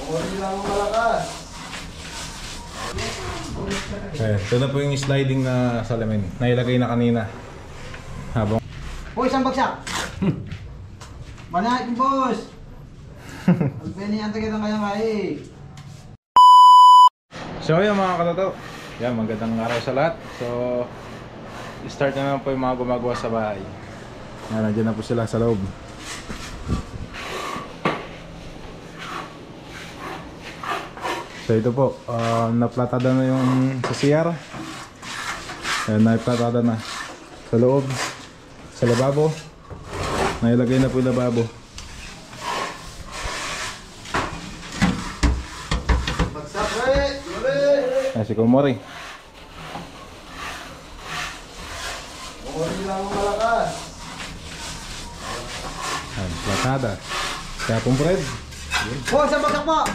Hindi lang malakas. Ito na po yung sliding na salamin. Nailagay na kanina. Habang... Boy, isang bagsak! Manahin, boss! Alpeniante kita kaya kaya. So yun mga katoto. Yan, magandang araw sa lahat. So, start na naman po yung mga gumagawa sa bahay. Yan, nandiyan na po sila sa loob. So ito po, naplatada na yung sa CR. Ayan, naplatada na sa loob, sa lababo. Nailagay na po yung lababo. Bagsak, pre! Ayan si Kumori. Hindi lang malakas. Ayan, platada. Kaya pong bread. Boy, isang bagsak po!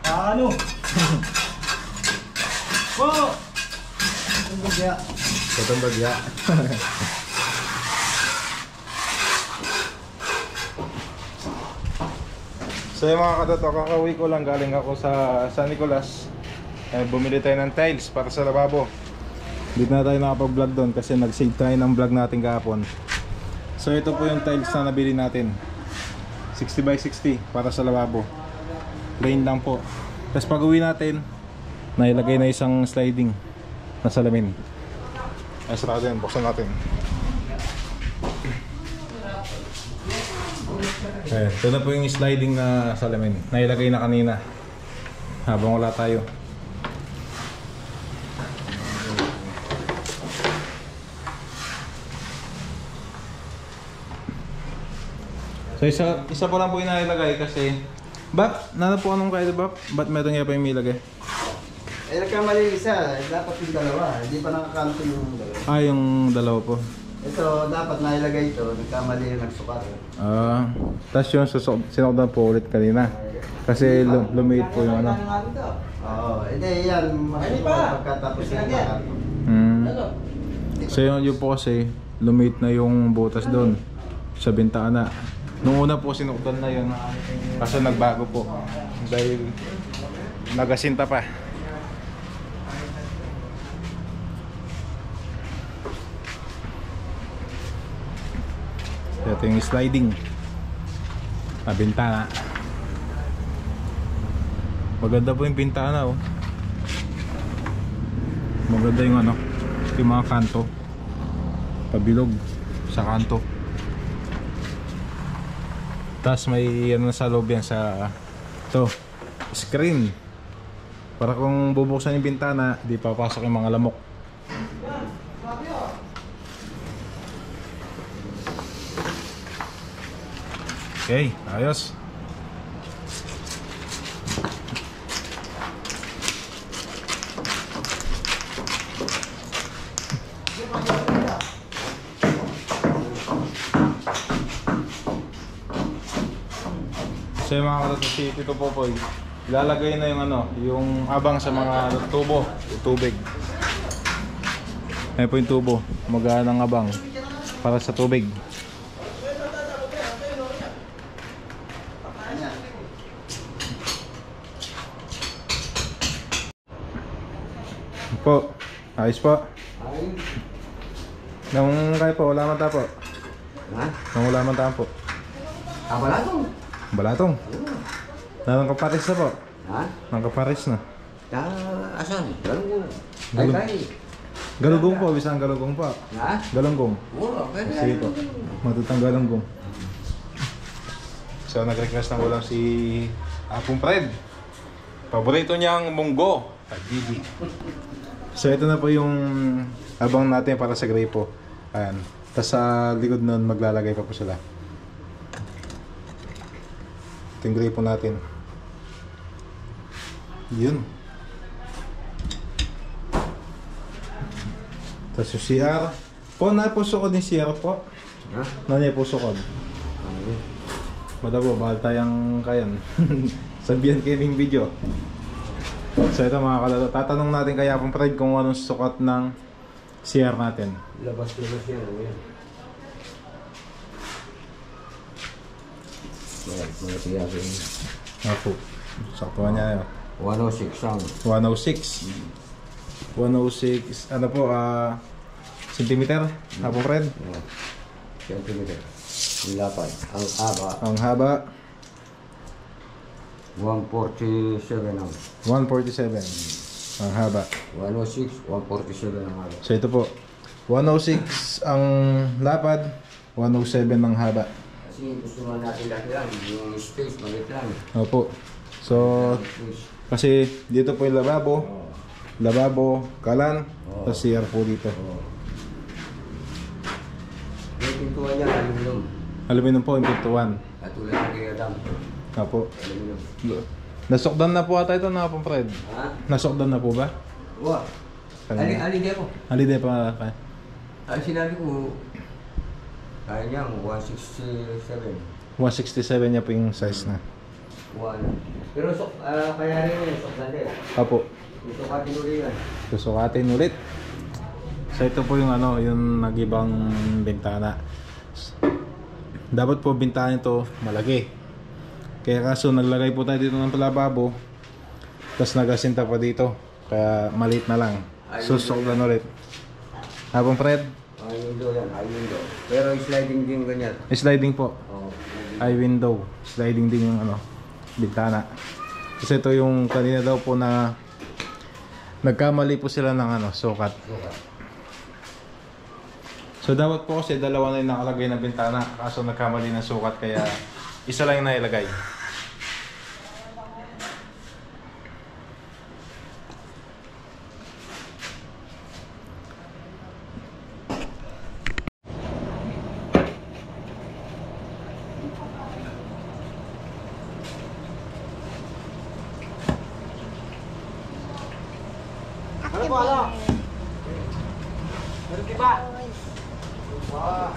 Ano? Po! Ang bagya. Itong bagya. So yung mga katoto, kakauwi ko lang, galing ako sa San Nicolas. Bumili tayo ng tiles para sa lababo. Hindi na tayo nakapag-vlog doon kasi nag-save tayo ng vlog natin kahapon. So ito po yung tiles na nabili natin, 60 by 60 para sa lababo. Plain lang po. Tapos pag uwi natin, nailagay na isang sliding na salamin. Ayos natin, buksan natin. Ito na po yung sliding na salamin. Nailagay na kanina habang wala tayo. So isa po lang po yung nailagay kasi Bap, nana po anong kayo Bap? Ba't meron nga pa yung milagay? Eh, nagkamali isa. Dapat yung dalawa. Hindi pa nakakanto yung dalawa. Ah, yung dalawa po. Ito, dapat nailagay ito. Nagkamali yung nagsukat. Tapos yung sinokdan po ulit kanina. Kasi lumiit po yung ano. Oo, hindi yan. Pagkatapos yung nakanto. So yun po kasi lumiit na yung butas doon sa bintana. Nung una po sinukdan na yun, kaso nagbago po dahil nagasinta pa. Ito yung sliding na bintana. Maganda po yung bintana, oh. Maganda yung ano, yung mga kanto, pabilog sa kanto. Tapos may ano sa loob yan sa ito, screen para kung bubuksan yung bintana di papasok yung mga lamok. Okay, ayos. So yung mga katoto, si Tito Popoy ilalagay na yung ano, yung abang sa mga tubo, tubig. Ayan po yung tubo, magaan ng abang para sa tubig. Po, ayos po. Nung kayo po, wala man tapo. Nung wala man tapo. Wala ito. Balatong. Nanong kapares na po. Ha? Nang kapares na. Asan? Galunggong. Galunggong po, bisang galunggong po. Ha? Galunggong. Oo, pwede. Sige po. Matutang galunggong. So nag-request ng ulam si Apong Fred. Paborito niyang munggo. Pagigi. So ito na po yung abang natin para sa gripo. Ayan. Tapos sa likod nun maglalagay pa po sila. Ito yung gripo natin. Yun. Tapos yung CR. Po, na po sukod ni CR po. Ha? Nanya po sukod. Madabo, bahal tayong kayan. Sabihan kayo ng video. So ito mga kalalo, tatanong natin kay Apong Fred kung anong sukat ng CR natin. Labas yan. Mga tiyasin. Opo. Saktuhan niya yun. 106 ang. 106. 106, ano po, centimeter? Hapong Fred? Centimeter. Yung lapad. Ang haba. Ang haba, 147 ang. 147. Ang haba. 106, 147 ang haba. So ito po, 106 ang lapad, 107 ang haba. Kasi gusto nga natin lahat lang. Yung space, maliit lang. Opo. So, kasi dito po yung lababo, kalan, tapos CR po dito. Yung pintuan niya, aluminum. Aluminum po yung pintuan. At tulad ng kay Adam. Opo. Aluminum. Nasokdan na po ata ito na po, Fred. Ha? Nasokdan na po ba? Wah. Ali di ako. Halide pa. Ang sinabi ko, kaya niya, 167. 167 niya po yung size na. Pero kaya rin yun, soklan din. Opo. Gusto ka tinuloy yan. Susukatin ulit. So ito po yung ano, yung nagibang bintana. Dapat po bintana ito malaki. Kaya kaso naglagay po tayo dito ng lababo. Tapos nagasinta pa dito. Kaya maliit na lang. Susuklan ulit. Habang Fred? Ay window yan, ay window. Pero sliding din ganyan. Sliding po. Oo. Eye window. Sliding din yung ano, bintana. Kasi ito yung kanina daw po na nagkamali po sila ng ano, sukat. So dapat po kasi dalawa na yung nakalagay na bintana. Kaso nagkamali ng sukat kaya isa lang yung nailagay.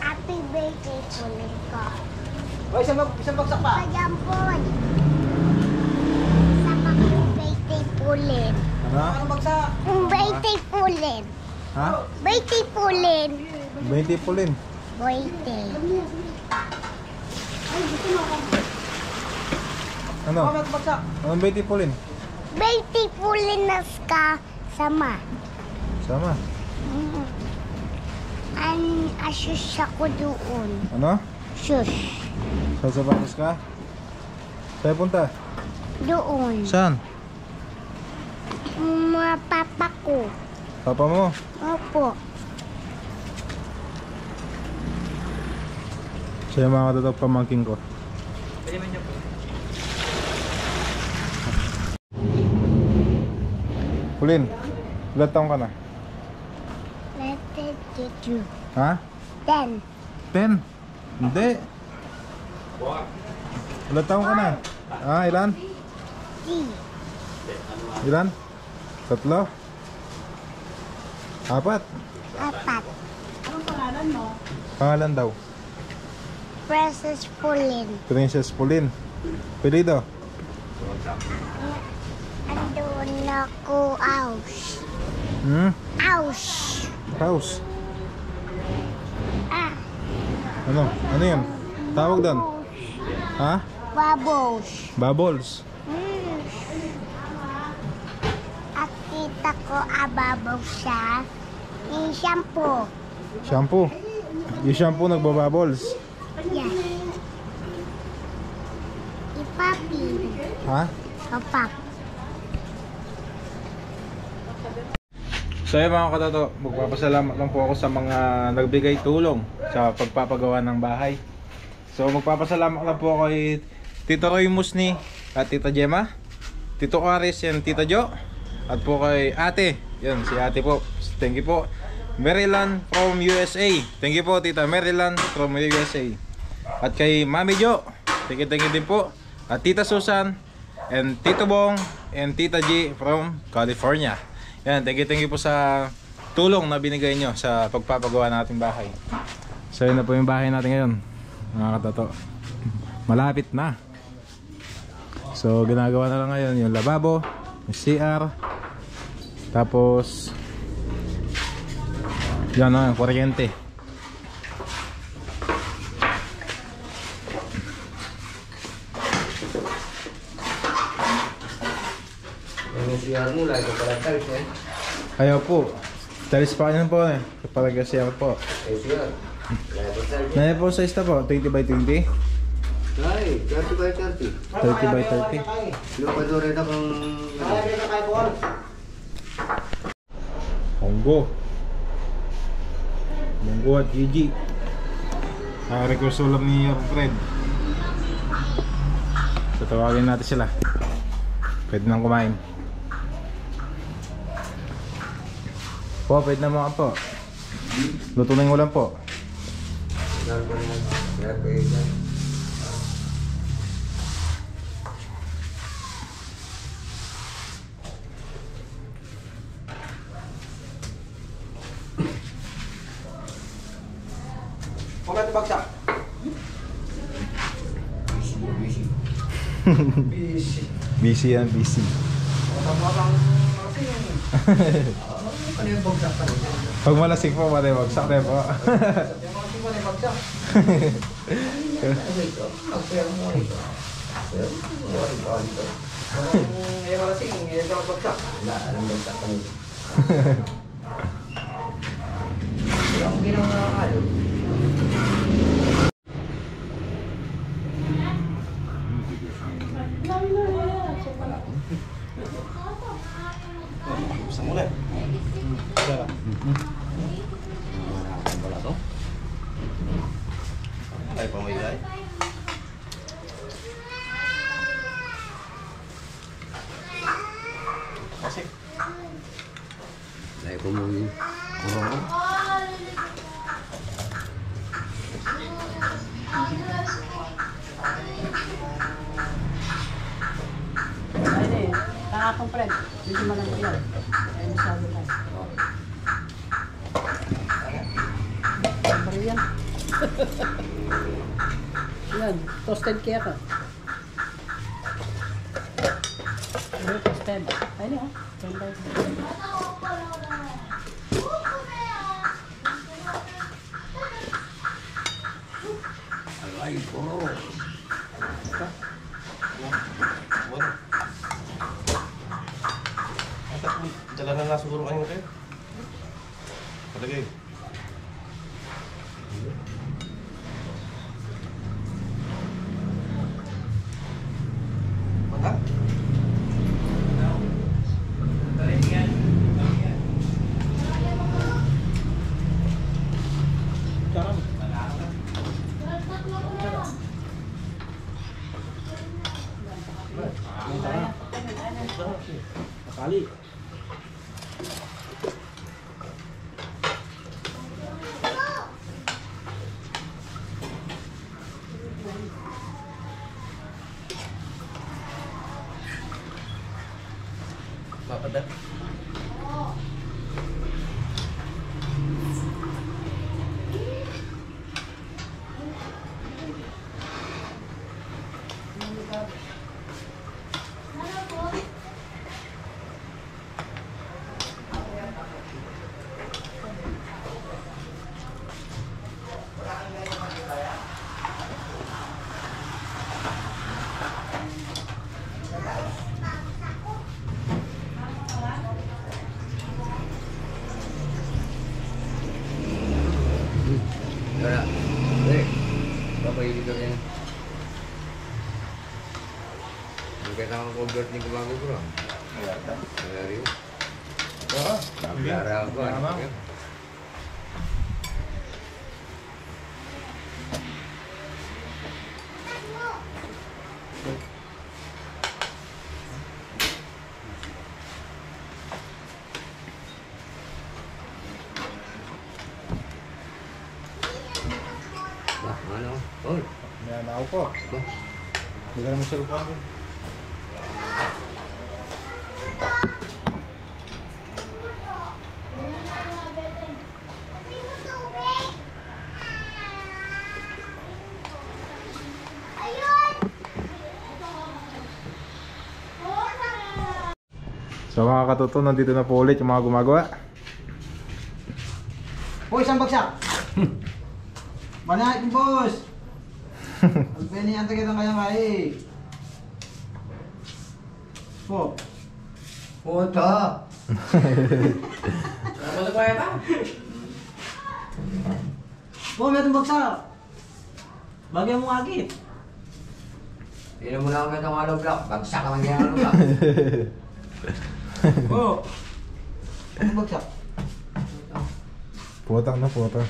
Happy birthday ulit ko. Oh, isang bagsak pa. Ayan po. Sa happy birthday ulit. Ano? bagsak? Birthday ulit. Ha? Birthday ulit. 20 po rin. Birthday. Ano? Anong 20 po rin? Birthday ulit na sama. Sama. Ang asus ako doon. Ano? Shush. Sa sapatos ka? Saan punta? Doon. Saan? Mga papa ko. Papa mo? Opo. Siya yung mga katatak pamangking ko. Kulin, ilan taong ka na? Let's get you. Ha? 10. 10? Hindi. Ilan taong ka na? Ah, ilan? 3. Ilan? 3? 4? 4. Pangalan daw? Princess Pauline. Princess Pauline. Pilido? Andun ako, house. House. House? Ah, Ano? Ano yun? Tawag doon? Ha? bubbles. Bubbles? At kita ko bubbles siya. Yung shampoo. Shampoo? Yung shampoo nagbabubbles? Yes. Ipapi. Ha? Kapap. So yun mga katoto, magpapasalamat lang po ako sa mga nagbigay tulong sa pagpapagawa ng bahay. So magpapasalamat lang po ako kay Tito Roy Musni at Tita Gemma, Tito Aris and Tita Jo, at po kay ate, yun si ate po, thank you po. Maryland from USA, thank you po Tita Maryland from USA. At kay Mami Jo, thank you din po. At Tita Susan and Tito Bong and Tita G from California. Yan, thank you po sa tulong na binigay nyo sa pagpapagawa nating bahay. So yun na po yung bahay natin ngayon, mga katoto. Malapit na. So ginagawa na lang ngayon yung lababo, yung CR, tapos yan na, yung kuryente. yung CR mo, lagi ko pala tiles eh. Ayaw po. Tiles pa yan po eh. Kapag kasi ako po. CR. Lagi ko tiles. Naya po size na po. 20 by 20. Ay, 30 by 30. 30 by 30. Lupadore na kung... Monggo. Monggo at Gigi. Request ulam ni Fred. So tawagin natin sila. Pwede nang kumain. Po, pwede na mga po. Luto na yung ulam po. Kumain ito bagsak. Busy. Busy yan, busy. Ano yung bagsak pa rin? Pag malasing po, maliwagsak na po. Yung mga bagsak. Ano ito? Pagpayang mo ito. Ngayon malasing, ngayon ito bagsak. Wala, anong bagsak pa rin. Ang ginawa nakakalo. Buksan mo na. Wala to? Ay, pamigay. Kasi. Dahil ko mo yun. Ayun eh, nakakong friend. Hindi mo lang yan. Ay, masyado lang. Sabar yan. Yan, toasted kaya ka. Ano, toasted. Ayun eh, Ay, puro. Wala. Dala na nga siguro kayo kayo. Palagay. Mata? Kali. Mapadat. Wala. Papaili ka rin. Hindi ka nakakongert ni Kumago bro. Wala rin. Oo. Naglara ako. Tama. Ano? Oh. Yan ako po. Hindi ka naman siya lupa. So mga katuto, nandito na po ulit yung mga gumagawa. Boy, isang bagsak! Manahit mo, boss! Alpeni, antay kitang kayang kahi. Po. Puto. Ano ba yata? Oh, meron bagsak. Bagay mo agit. Tignan mo lang ang ano block. Bagsak naman yung ano block. Oh. Ano bagsak? Putak na putak.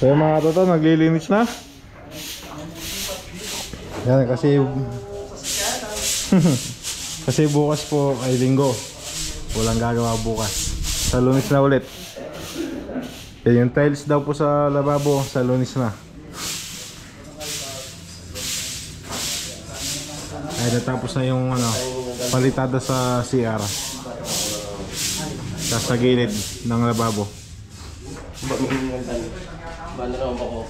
So yung mga toto, naglilinis na. Yan kasi kasi bukas po ay linggo. Walang gagawa bukas. Sa Lunes na ulit. Yan yung tiles daw po sa lababo sa Lunes na. Ay natapos na yung ano, palitada sa CR. Sa gilid ng lababo. Ba na naman ba ko?